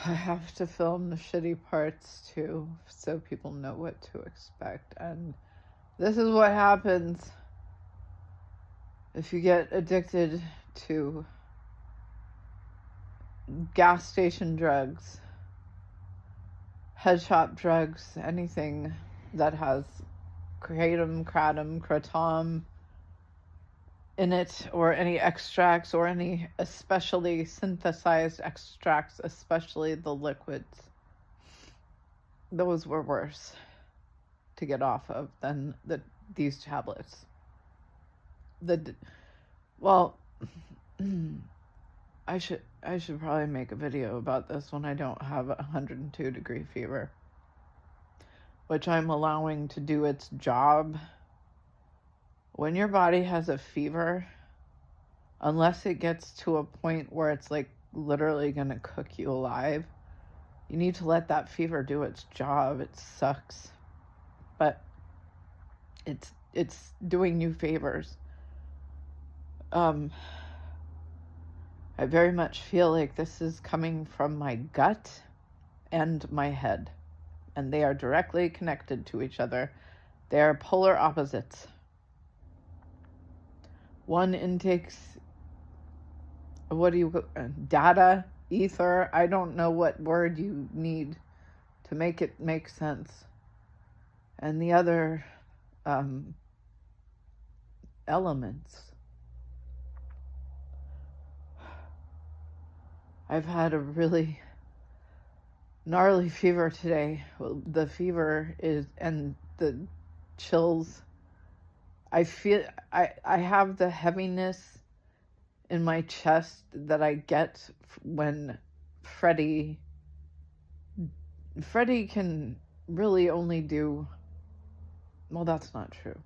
I have to film the shitty parts too, so people know what to expect. And this is what happens if you get addicted to gas station drugs, head shop drugs, anything that has kratom, kratom in it, or any extracts, or any especially synthesized extracts, especially the liquids. Those were worse to get off of than these tablets. I should probably make a video about this when I don't have 102-degree fever, which I'm allowing to do its job. When your body has a fever, unless it gets to a point where it's like literally going to cook you alive, you need to let that fever do its job. It sucks, but it's doing you favors. I very much feel like this is coming from my gut and my head, and they are directly connected to each other. They are polar opposites. One intakes, data, ether, I don't know what word you need to make it make sense. And the other elements. I've had a really gnarly fever today. The fever is, and the chills. I have the heaviness in my chest that I get when Freddie can really only do, well, that's not true.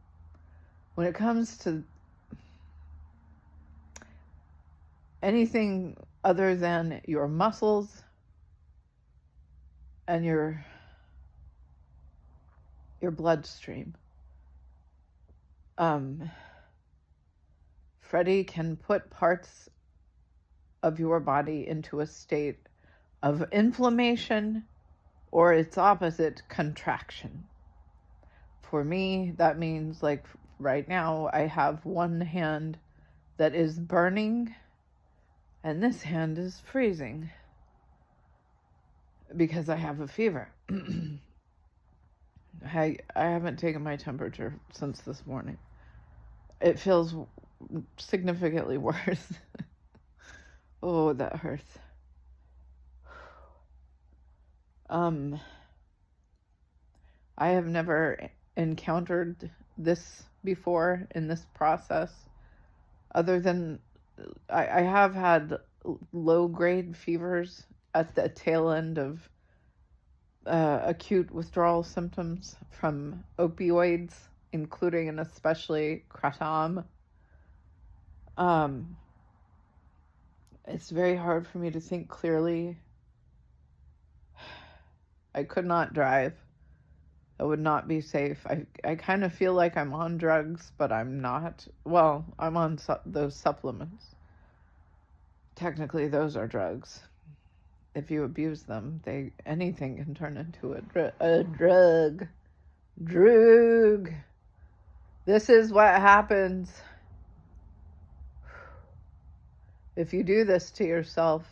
When it comes to anything other than your muscles and your bloodstream, Freddie can put parts of your body into a state of inflammation or its opposite, contraction. For me, that means, like right now, I have one hand that is burning and this hand is freezing because I have a fever. I haven't taken my temperature since this morning. It feels significantly worse. Oh, that hurts. I have never encountered this before in this process, other than I have had low-grade fevers at the tail end of acute withdrawal symptoms from opioids, including and especially kratom. It's very hard for me to think clearly. I could not drive. That would not be safe. I kind of feel like I'm on drugs, but I'm not. Well, I'm on those supplements. Technically, those are drugs. If you abuse them, anything can turn into a drug. Drug. This is what happens if you do this to yourself.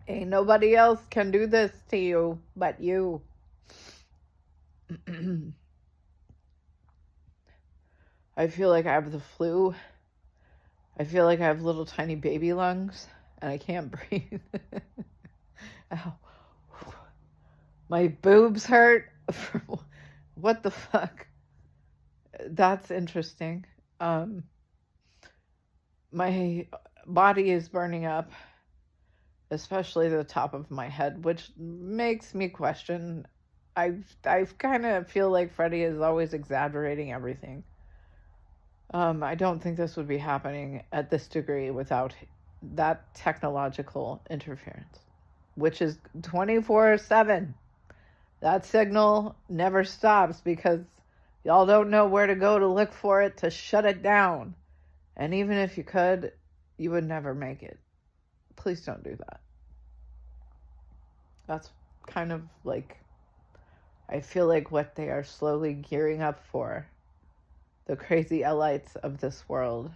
Ain't nobody else can do this to you but you. I feel like I have the flu. I feel like I have little tiny baby lungs and I can't breathe. Ow. My boobs hurt. What the fuck? That's interesting. My body is burning up, especially the top of my head, which makes me question. I kind of feel like Freddie is always exaggerating everything. I don't think this would be happening at this degree without that technological interference, which is 24/7. That signal never stops because y'all don't know where to go to look for it to shut it down. And even if you could, you would never make it. Please don't do that. That's kind of like, I feel like what they are slowly gearing up for. The crazy elites of this world,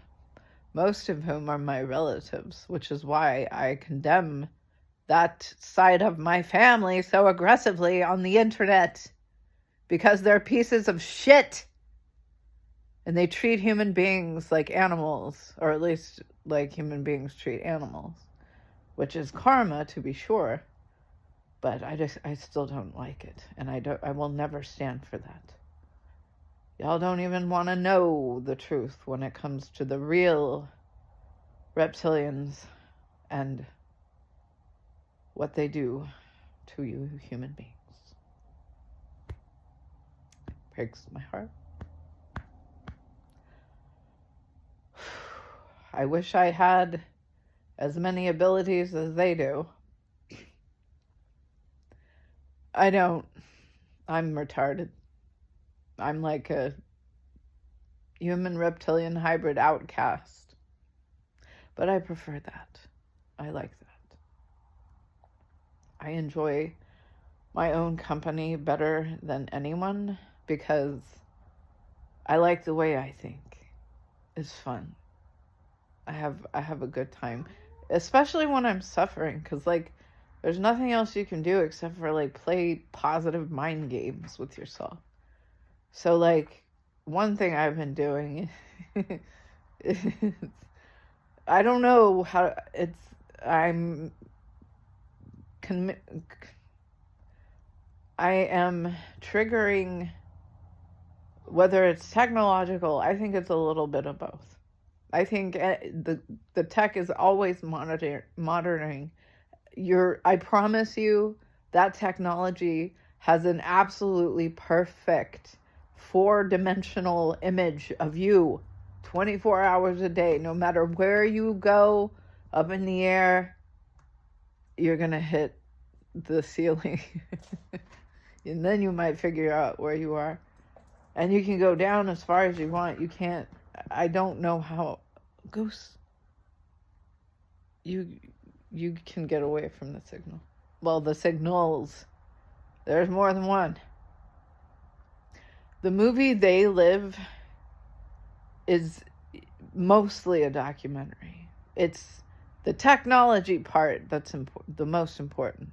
most of whom are my relatives, which is why I condemn that side of my family so aggressively on the internet, because they're pieces of shit and they treat human beings like animals, or at least like human beings treat animals, which is karma, to be sure, but I still don't like it, and I will never stand for that. Y'all don't even want to know the truth when it comes to the real reptilians and what they do to you human beings. Breaks my heart. I wish I had as many abilities as they do. I don't. I'm retarded. I'm like a human reptilian hybrid outcast. But I prefer that. I like that. I enjoy my own company better than anyone because I like the way I think. It's fun. I have a good time, especially when I'm suffering, because like there's nothing else you can do except for like play positive mind games with yourself. So like one thing I've been doing is, I don't know how it's, I am triggering, whether it's technological, I think it's a little bit of both. I think the tech is always monitoring your, I promise you that technology has an absolutely perfect 4-dimensional image of you 24 hours a day. No matter where you go up in the air, you're going to hit the ceiling. And then you might figure out where you are. And you can go down as far as you want. You can't, I don't know how. Goose, you can get away from the signal. Well, the signals. There's more than one. The movie They Live is mostly a documentary. It's the technology part that's the most important.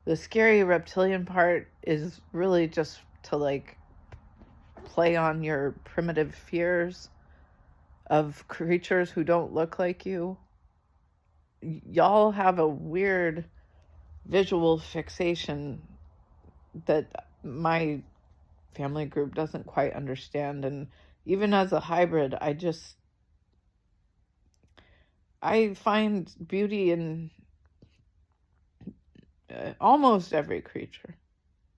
The scary reptilian part is really just to like play on your primitive fears of creatures who don't look like you. Y'all have a weird visual fixation that my family group doesn't quite understand. And even as a hybrid, I find beauty in almost every creature.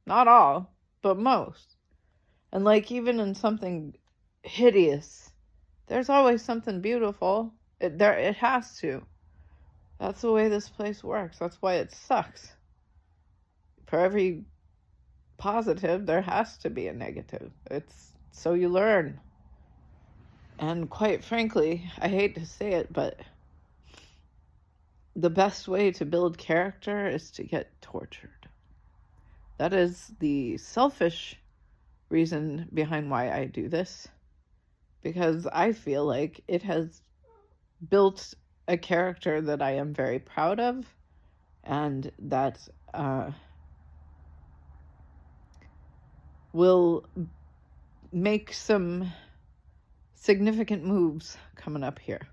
Not all, but most. And like even in something hideous, there's always something beautiful. It has to. That's the way this place works. That's why it sucks. For every positive, there has to be a negative. It's so you learn. And quite frankly, I hate to say it, but the best way to build character is to get tortured. That is the selfish reason behind why I do this. Because I feel like it has built a character that I am very proud of, and that will make some significant moves coming up here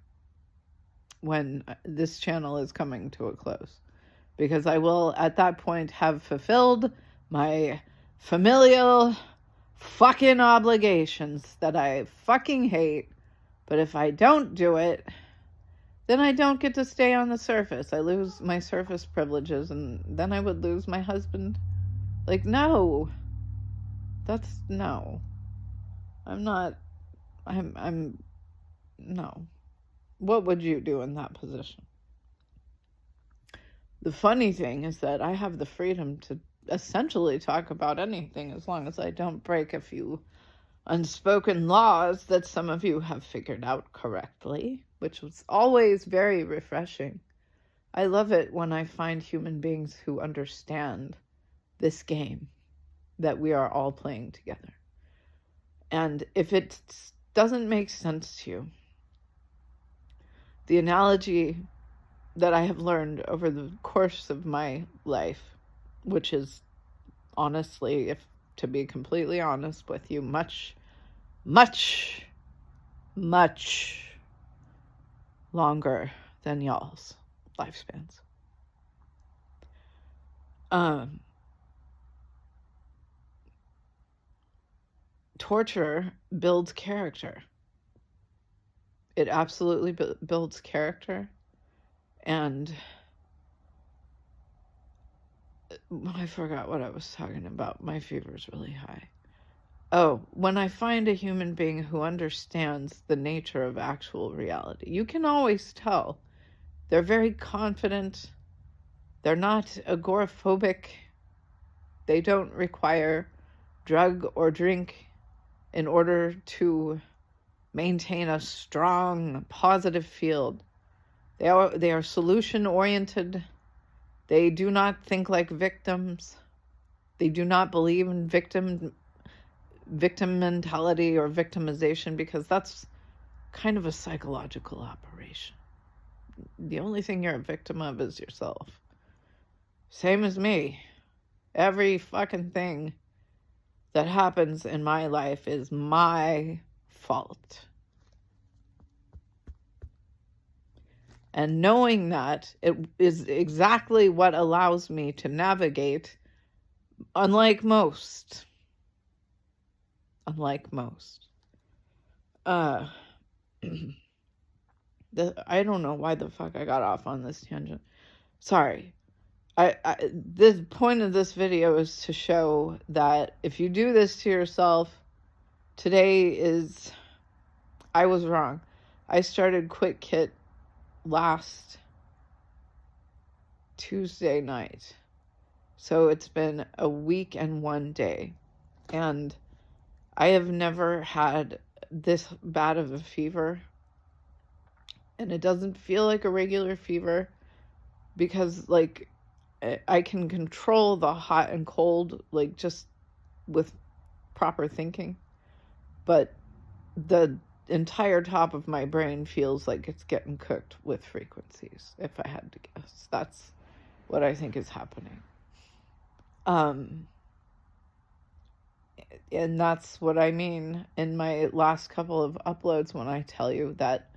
when this channel is coming to a close. Because I will, at that point, have fulfilled my familial fucking obligations that I fucking hate. But if I don't do it, then I don't get to stay on the surface. I lose my surface privileges, and then I would lose my husband. Like, no. No. No. What would you do in that position? The funny thing is that I have the freedom to essentially talk about anything as long as I don't break a few unspoken laws that some of you have figured out correctly, which was always very refreshing. I love it when I find human beings who understand this game that we are all playing together. And if it doesn't make sense to you, the analogy that I have learned over the course of my life, which is honestly, if to be completely honest with you, much, much, much longer than y'all's lifespans. Torture builds character. It absolutely builds character. And I forgot what I was talking about. My fever's really high. Oh, when I find a human being who understands the nature of actual reality, you can always tell. They're very confident. They're not agoraphobic. They don't require drug or drink in order to maintain a strong, positive field. They are solution-oriented. They do not think like victims. They do not believe in victim mentality or victimization, because that's kind of a psychological operation. The only thing you're a victim of is yourself. Same as me. Every fucking thing that happens in my life is my fault. And knowing that, it is exactly what allows me to navigate, unlike most. I don't know why the fuck I got off on this tangent. Sorry. The point of this video is to show that if you do this to yourself, I was wrong. I started Quit Kit last Tuesday night. So it's been a week and 1 day. And I have never had this bad of a fever. And it doesn't feel like a regular fever because, like, I can control the hot and cold, like, just with proper thinking. But the entire top of my brain feels like it's getting cooked with frequencies, if I had to guess. That's what I think is happening. And that's what I mean in my last couple of uploads when I tell you that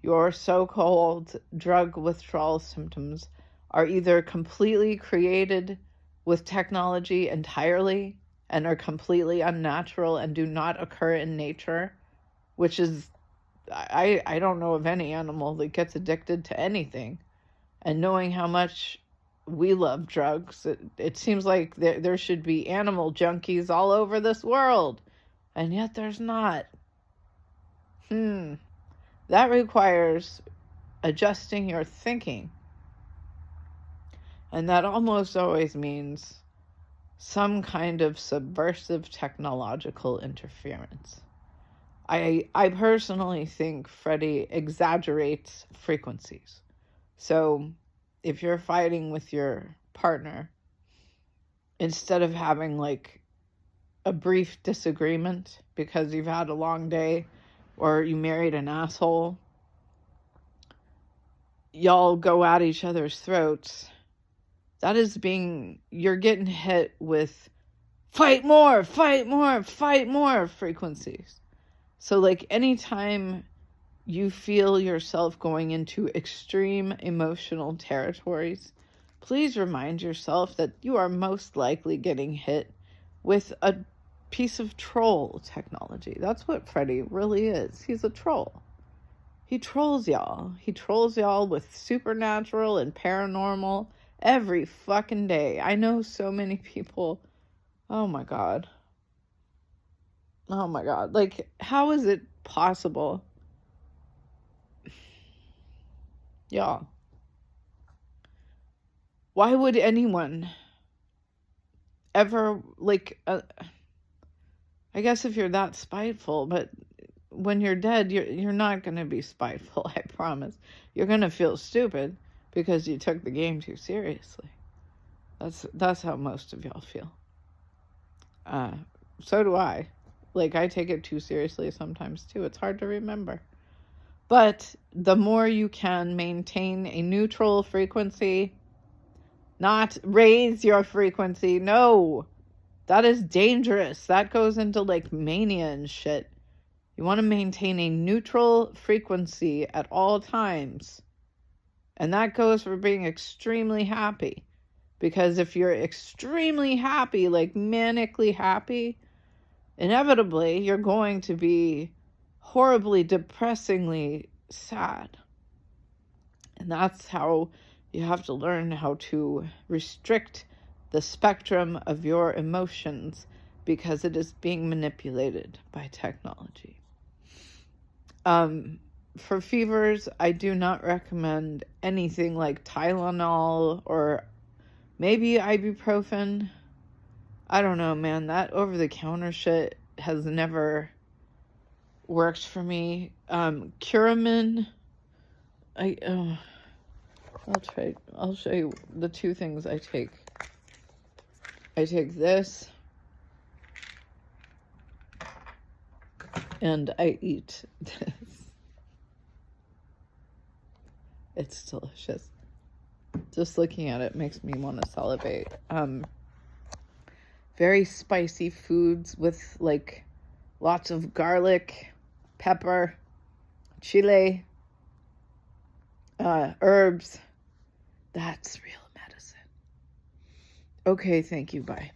your so-called drug withdrawal symptoms are either completely created with technology entirely and are completely unnatural and do not occur in nature, which is, I don't know of any animal that gets addicted to anything. And knowing how much we love drugs, it seems like there should be animal junkies all over this world, and yet there's not. That requires adjusting your thinking, and that almost always means some kind of subversive technological interference. I personally think Freddie exaggerates frequencies. So if you're fighting with your partner, instead of having like a brief disagreement because you've had a long day or you married an asshole, y'all go at each other's throats. You're getting hit with fight more frequencies. So like anytime you feel yourself going into extreme emotional territories, please remind yourself that you are most likely getting hit with a piece of troll technology. That's what Freddie really is. He's a troll. He trolls y'all. He trolls y'all with supernatural and paranormal every fucking day. I know so many people. Oh my God. Like, how is it possible? Y'all. Why would anyone ever, like, I guess if you're that spiteful, but when you're dead, you're not going to be spiteful, I promise. You're going to feel stupid because you took the game too seriously. That's how most of y'all feel. So do I. Like, I take it too seriously sometimes too. It's hard to remember. But the more you can maintain a neutral frequency, not raise your frequency. No, that is dangerous. That goes into like mania and shit. You want to maintain a neutral frequency at all times. And that goes for being extremely happy. Because if you're extremely happy, like manically happy, inevitably you're going to be horribly, depressingly sad. And that's how you have to learn how to restrict the spectrum of your emotions, because it is being manipulated by technology. For fevers, I do not recommend anything like Tylenol or maybe ibuprofen. I don't know, man. That over-the-counter shit has never worked for me. Curamin, I'll show you the two things I take. I take this, and I eat this. It's delicious. Just looking at it makes me want to salivate. Very spicy foods with like lots of garlic, pepper, chile, herbs. That's real medicine. Okay, thank you. Bye.